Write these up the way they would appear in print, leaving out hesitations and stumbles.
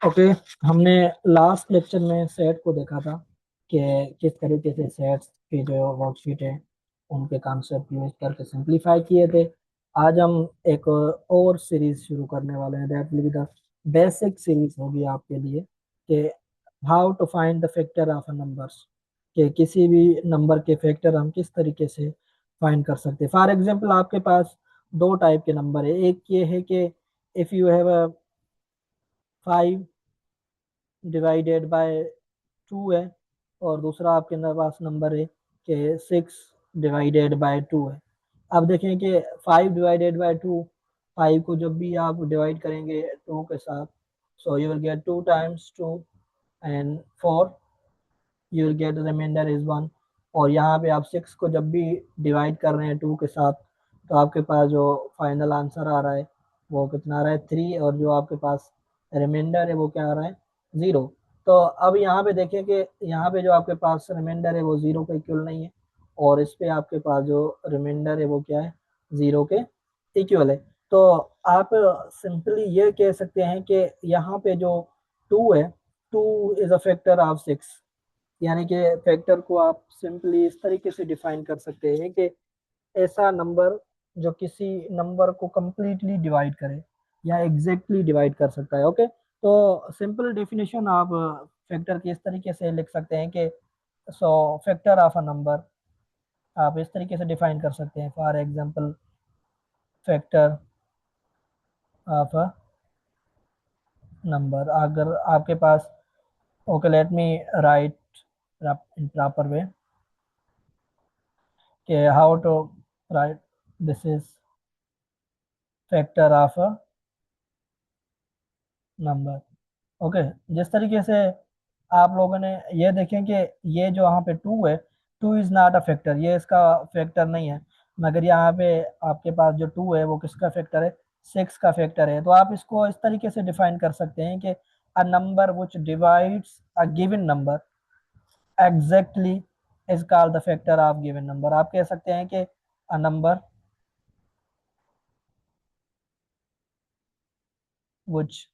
Okay. हमने last lecture में set को देखा था कि किस तरीके से सेट्स की जो वर्कशीट है उनके कॉन्सेप्ट यूज करके सिंपलीफाई किए थे। आज हम एक और सीरीज शुरू करने वाले हैं, that will be the basic series होगी आपके लिए, कि how to find the factor of a numbers, कि किसी भी नंबर के फैक्टर हम किस तरीके से फाइंड कर सकते हैं। फॉर एग्जांपल आपके पास दो टाइप के नंबर है। एक ये है कि if you have a 5 divided by 2 है, और दूसरा आपके पास नंबर है कि 6 डिवाइडेड बाय 2 है। अब देखें कि 5 डिवाइडेड बाय 2, 5 को जब भी आप डिवाइड करेंगे 2 के साथ, so you will get 2 times 2, and 4 you will get reminder is 1। और यहाँ पे आप 6 को जब भी डिवाइड कर रहे हैं 2 के साथ, तो आपके पास जो फाइनल आंसर आ रहा है वो कितना आ रहा है, 3। और जो आपके पास रिमाइंडर है वो क्या आ रहा है, 0। तो अब यहाँ पे देखें कि यहाँ पे जो आपके पास रिमाइंडर है वो 0 के इक्वल नहीं है, और इस पे आपके पास जो रिमाइंडर है वो क्या है, 0 के इक्वल है। तो आप सिंपली ये कह सकते हैं कि यहाँ पे जो 2 है, 2 इज अ फैक्टर ऑफ 6। यानी कि फैक्टर को आप सिंपली इस तरीके से डिफाइन कर सकते हैं कि ऐसा नंबर जो किसी नंबर को कंप्लीटली डिवाइड करे या एग्जैक्टली डिवाइड कर सकता है। ओके, तो सिंपल डेफिनेशन आप फैक्टर की इस तरीके से लिख सकते हैं कि so factor of a number आप इस तरीके से डिफाइन कर सकते हैं। For example, factor of a number, अगर आपके पास, okay let me write in proper way कि how to write this is factor of a number. Okay, जिस तरीके से आप लोगों ने ये देखें कि ये जो यहाँ पे 2 है, 2 इज नॉट अ फैक्टर, ये इसका फैक्टर नहीं है। मगर यहाँ पे आपके पास जो 2 है वो किसका फैक्टर है, 6 का फैक्टर है। तो आप इसको इस तरीके से डिफाइन कर सकते हैं कि a number which divides a given number exactly is called the factor of given number. आप कह सकते हैं कि a number which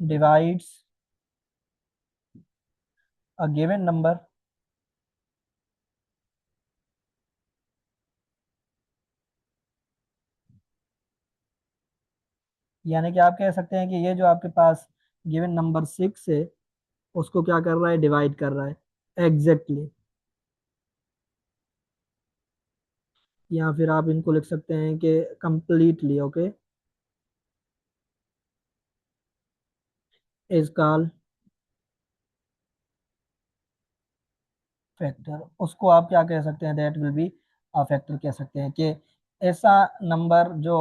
divides a given number यानी कि आप कह सकते हैं कि ये जो आपके पास गिवन नंबर 6 है उसको क्या कर रहा है, डिवाइड कर रहा है एग्जैक्टली। या फिर आप इनको लिख सकते हैं कि completely. Okay, is called factor. उसको आप क्या कह सकते हैं, that will be a factor कह सकते हैं कि ऐसा नंबर जो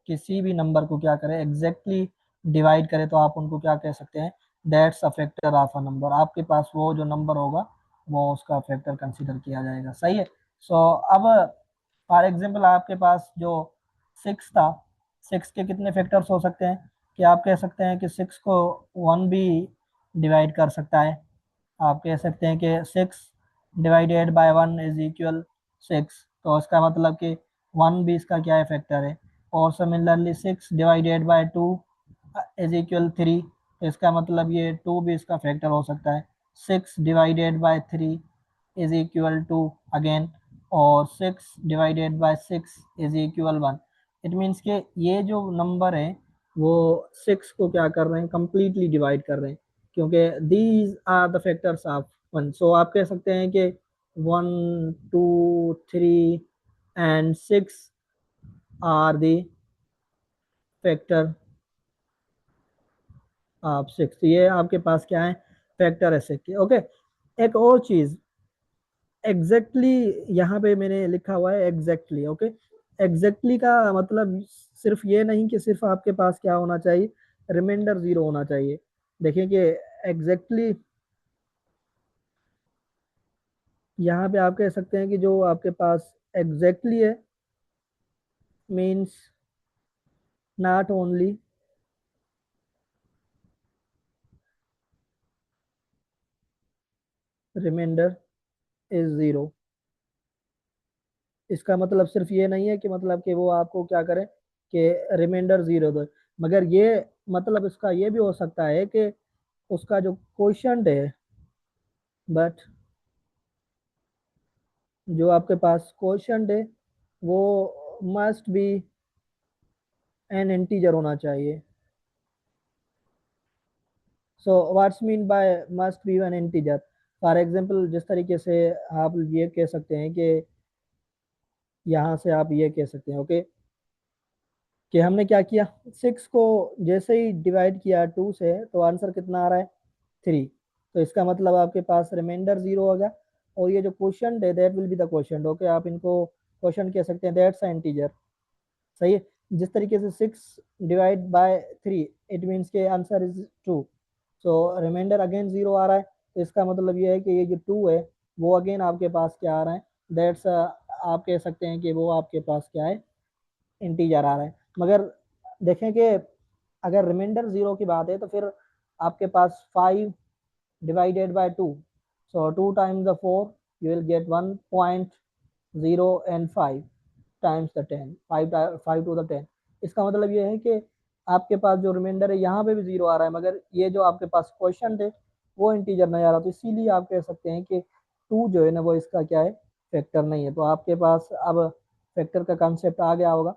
किसी भी नंबर को क्या करे, एग्जैक्टली डिवाइड करे, तो आप उनको क्या कह सकते हैं, that's a factor of a number. आपके पास वो जो नंबर होगा वो उसका फैक्टर कंसीडर किया जाएगा। सही है। सो अब फॉर एग्जांपल आपके पास जो 6 था, 6 के कितने फैक्टर्स हो सकते हैं, कि आप कह सकते हैं कि 6 को 1 भी डिवाइड कर सकता है। आप कह सकते हैं कि 6 डिवाइडेड बाय 1 इज इक्वल 6, तो इसका मतलब कि 1 भी इसका क्या है, फैक्टर है। और similarly 6 divided by 2 is equal 3, तो इसका मतलब ये 2 भी इसका फैक्टर हो सकता है। 6 divided by 3 is equal to again, और 6 divided by 6 is equal 1। It means के ये जो नंबर है वो 6 को क्या कर रहे हैं, कंप्लीटली डिवाइड कर रहे हैं, क्योंकि these are the factors of 1। So आप कह सकते हैं कि 1, 2, 3 and 6 are the factor of 6। ये आपके पास क्या है, फैक्टर है 6 के। ओके, एक और चीज, एग्जैक्टली यहाँ पे मैंने लिखा हुआ है एग्जैक्टली। ओके, एग्जैक्टली का मतलब सिर्फ ये नहीं कि सिर्फ आपके पास क्या होना चाहिए, रिमाइंडर 0 होना चाहिए। देखिए कि एग्जैक्टली यहाँ पे आप कह सकते हैं कि जो आपके पास एग्जैक्टली है means not only remainder is 0। इसका मतलब सिर्फ ये नहीं है कि मतलब कि वो आपको क्या करे कि रिमाइंडर 0 दो, मगर ये मतलब इसका ये भी हो सकता है कि उसका जो क्वोशंट है, बट जो आपके पास क्वोशंट है वो मस्ट बी एन इंटीजर होना चाहिए। So what's mean by must be N integer? For example जिस तरीके से आप ये कह सकते हैं कि यहाँ से आप ये कह सकते हैं, ओके, कि हमने क्या किया, 6 को जैसे ही डिवाइड किया 2 से तो आंसर कितना आ रहा है, 3। तो इसका मतलब आपके पास रिमाइंडर 0 होगा, और ये जो क्वेश्चन है that will be the question, okay, आप इनको क्वेश्चन कह सकते हैं, दैट्स इंटीजर। सही है। जिस तरीके से 6 डिवाइड बाय 3 इट मीन्स के answer is 2, so remainder again 0 आ रहा है, तो इसका मतलब ये है कि ये जो 2 है वो अगेन आपके पास क्या आ रहा है, दैट्स आप कह सकते हैं कि वो आपके पास क्या है, इंटीजर आ रहा है। मगर देखें कि अगर रिमाइंडर 0 की बात है तो फिर आपके पास 5 divided by 2, so 2 times the 4 you will get 1.0 and 5 times the 10, 5 to the 10। इसका मतलब ये है कि आपके पास जो रिमाइंडर है यहाँ पे भी 0 आ रहा है, मगर ये जो आपके पास क्वेश्चन है वो इंटीजर नहीं आ रहा, तो इसीलिए आप कह सकते हैं कि 2 जो है ना वो इसका क्या है, फैक्टर नहीं है। तो आपके पास अब फैक्टर का कंसेप्ट आ गया होगा।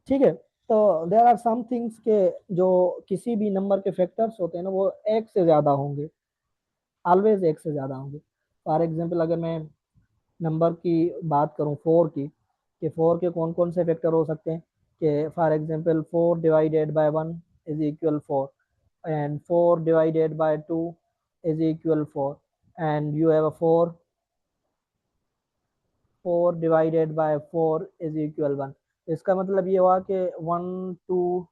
ठीक है। तो देर आर सम थिंग्स के जो किसी भी नंबर के फैक्टर्स होते हैं ना वो एक से ज्यादा होंगे, ऑलवेज एक से ज्यादा होंगे। फॉर एग्जांपल अगर मैं नंबर की बात करूं 4 की, कि 4 के कौन कौन से फैक्टर हो सकते हैं, कि for example 4 divided by 1 is equal 4, and 4 divided by 2 is equal 4, and you have a 4 divided by 4 is equal 1। इसका मतलब ये हुआ कि 1 2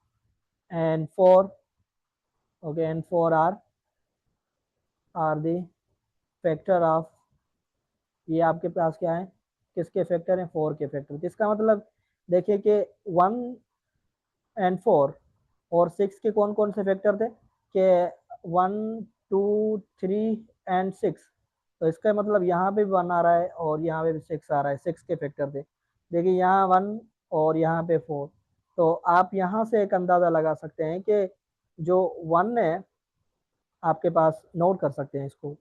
and 4, okay, and 4 are the factor of, ये आपके पास क्या है, किसके फैक्टर हैं, 4 के फैक्टर। इसका मतलब देखिए कि 1 एंड 4 और 6 के कौन कौन से फैक्टर थे, कि 1 2 3 एंड 6। तो इसका मतलब यहाँ पे भी 1 आ रहा है और यहाँ पे भी 6 आ रहा है, 6 के फैक्टर थे। देखिए यहाँ 1 और यहाँ पे 4, तो आप यहाँ से एक अंदाजा लगा सकते हैं कि जो 1 है आपके पास, नोट कर सकते हैं इसको,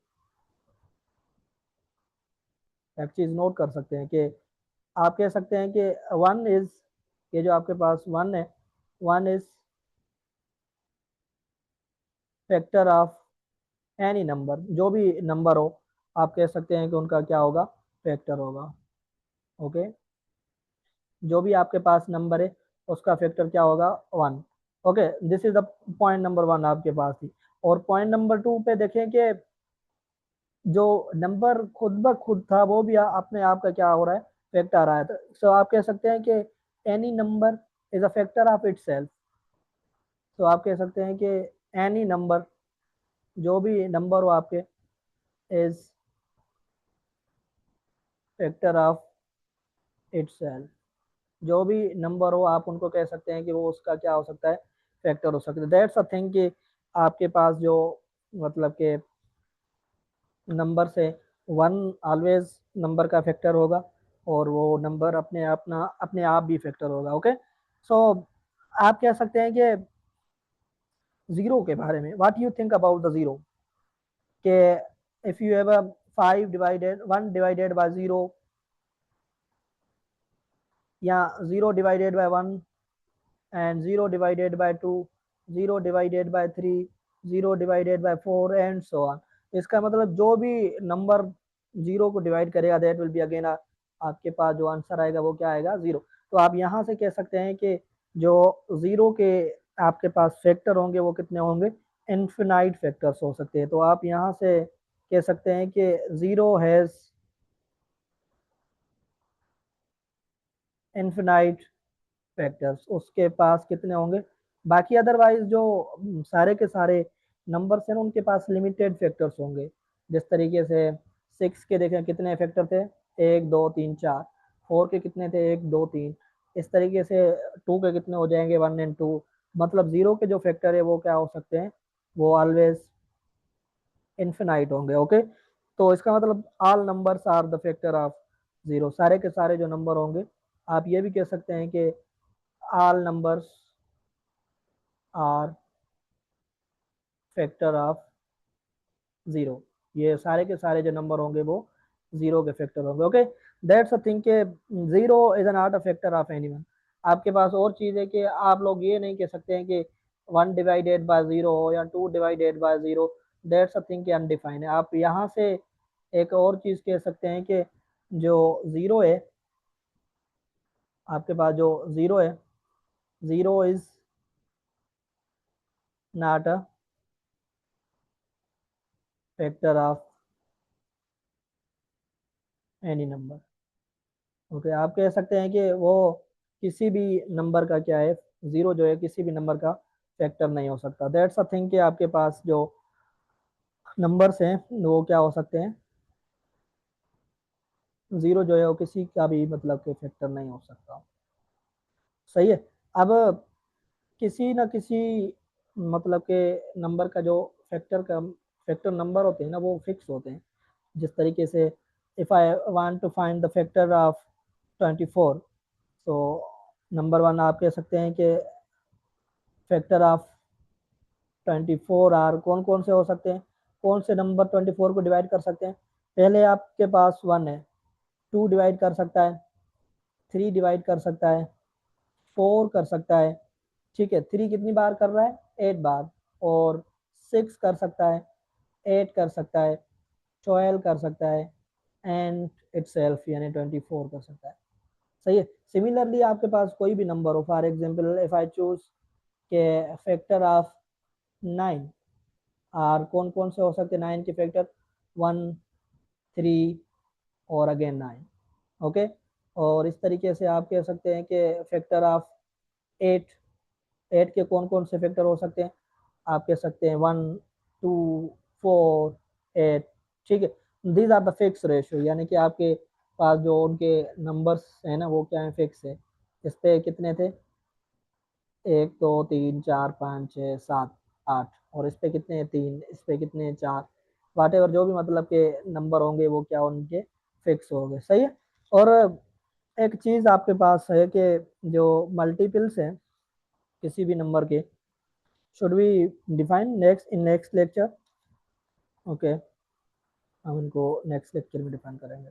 एक चीज नोट कर सकते हैं कि आप कह सकते हैं कि 1 इज, ये जो आपके पास 1 है, 1 is factor of any number, जो भी नंबर हो आप कह सकते हैं कि उनका क्या होगा, फैक्टर होगा। ओके, जो भी आपके पास नंबर है उसका फैक्टर क्या होगा, 1। Okay, this is the point number 1 आपके पास थी। और पॉइंट नंबर 2 पे देखें कि जो नंबर खुद ब खुद था वो भी अपने आप का क्या हो रहा है, फैक्टर आ रहा है। तो सो आप कह सकते हैं कि any number is a factor of it self. तो आप कह सकते हैं कि एनी नंबर, जो भी नंबर हो आपके, इज फैक्टर ऑफ इटसेल्फ। जो भी नंबर हो आप उनको कह सकते हैं कि वो उसका क्या हो सकता है, फैक्टर हो सकता है। दैट्स अ थिंग कि आपके पास जो मतलब के नंबर से 1 ऑलवेज नंबर का फैक्टर होगा, और वो नंबर अपने आप भी फैक्टर होगा। ओके, सो आप कह सकते हैं कि जीरो के बारे में, what you think about the zero, के if you have a 5 divided 1 divided by 0, या 0 divided by 1 and 0 divided by 2, 0 divided by 3, 0 divided by 4 and so on. इसका मतलब जो भी नंबर 0 को डिवाइड करेगा दैट विल बी अगेन, आपके पास जो आंसर आएगा वो क्या आएगा, 0। तो आप यहाँ से कह सकते हैं कि जो 0 के आपके पास फैक्टर होंगे वो कितने होंगे, इन्फिनाइट फैक्टर्स हो सकते हैं। तो आप यहाँ से कह सकते हैं कि 0 हैज इन्फिनाइट फैक्टर्स, उसके पास कितने होंगे। बाकी अदरवाइज जो सारे के सारे नंबर्स हैं उनके पास लिमिटेड फैक्टर्स होंगे। जिस तरीके से 6 के देखें कितने फैक्टर थे, 1 2 3 4। 4 के कितने थे, 1 2 3। इस तरीके से 2 के कितने हो जाएंगे, 1 एंड 2। मतलब 0 के जो फैक्टर है वो क्या हो सकते हैं, वो ऑलवेज इन्फिनाइट होंगे। ओके, तो इसका मतलब all numbers are the factor of 0, सारे के सारे जो नंबर होंगे। आप ये भी कह सकते हैं कि all numbers are factor of zero. ये सारे के सारे जो नंबर होंगे वो जीरो के फैक्टर होंगे। ओके, दैट्स अ थिंग के zero is not a factor of anyone. आपके पास और चीज है कि आप लोग ये नहीं कह सकते हैं कि वन डिवाइडेड बाय जीरो या two divided by zero. That's a thing के अनडिफाइंड है। आप यहाँ से एक और चीज कह सकते हैं कि जो जीरो है, आपके पास जो जीरो है, zero is not a factor of any number. Okay, आप कह सकते हैं कि वो किसी भी नंबर का क्या है, जीरो जो है किसी भी नंबर का फैक्टर नहीं हो सकता। दैट्स अ थिंग कि आपके पास जो नंबर्स हैं वो क्या हो सकते हैं, जीरो जो है वो किसी का भी मतलब के फैक्टर नहीं हो सकता। सही है। अब किसी न किसी मतलब के नंबर का जो फैक्टर नंबर होते हैं ना वो फिक्स होते हैं। जिस तरीके से if I want to find the factor of 24, तो नंबर वन आप कह सकते हैं कि फैक्टर ऑफ 24 आर कौन कौन से हो सकते हैं, कौन से नंबर 24 को डिवाइड कर सकते हैं। पहले आपके पास वन है, टू डिवाइड कर सकता है, थ्री डिवाइड कर सकता है, फोर कर सकता है। ठीक है, थ्री कितनी बार कर रहा है, 8 बार। और सिक्स कर सकता है, 8 कर सकता है, 12 कर सकता है, एंड इटसेल्फ यानी 24 कर सकता है। सही है। सिमिलरली आपके पास कोई भी नंबर हो, for example if I choose के फैक्टर ऑफ 9, और कौन कौन से हो सकते हैं नाइन के फैक्टर, 1, 3 और अगेन 9। ओके, और इस तरीके से आप कह सकते हैं कि फैक्टर ऑफ 8, 8 के कौन कौन से फैक्टर हो सकते हैं, आप कह सकते हैं 1, 2, 4, 8। ठीक है, these are the fix ratio, यानी कि आपके पास जो उनके नंबर्स हैं ना वो क्या है, फिक्स है। इस पे कितने थे, 1, 2, 3, 4, 5, 6, 7, 8, और इस पे कितने हैं, 3, इस पे कितने हैं, 4। वाट एवर जो भी मतलब के नंबर होंगे वो क्या उनके फिक्स हो गए। सही है। और एक चीज आपके पास है कि जो मल्टीपल्स हैं किसी भी नंबर के, should we define next in next lecture. Okay, हम इनको नेक्स्ट लेक्चर में डिफाइन करेंगे।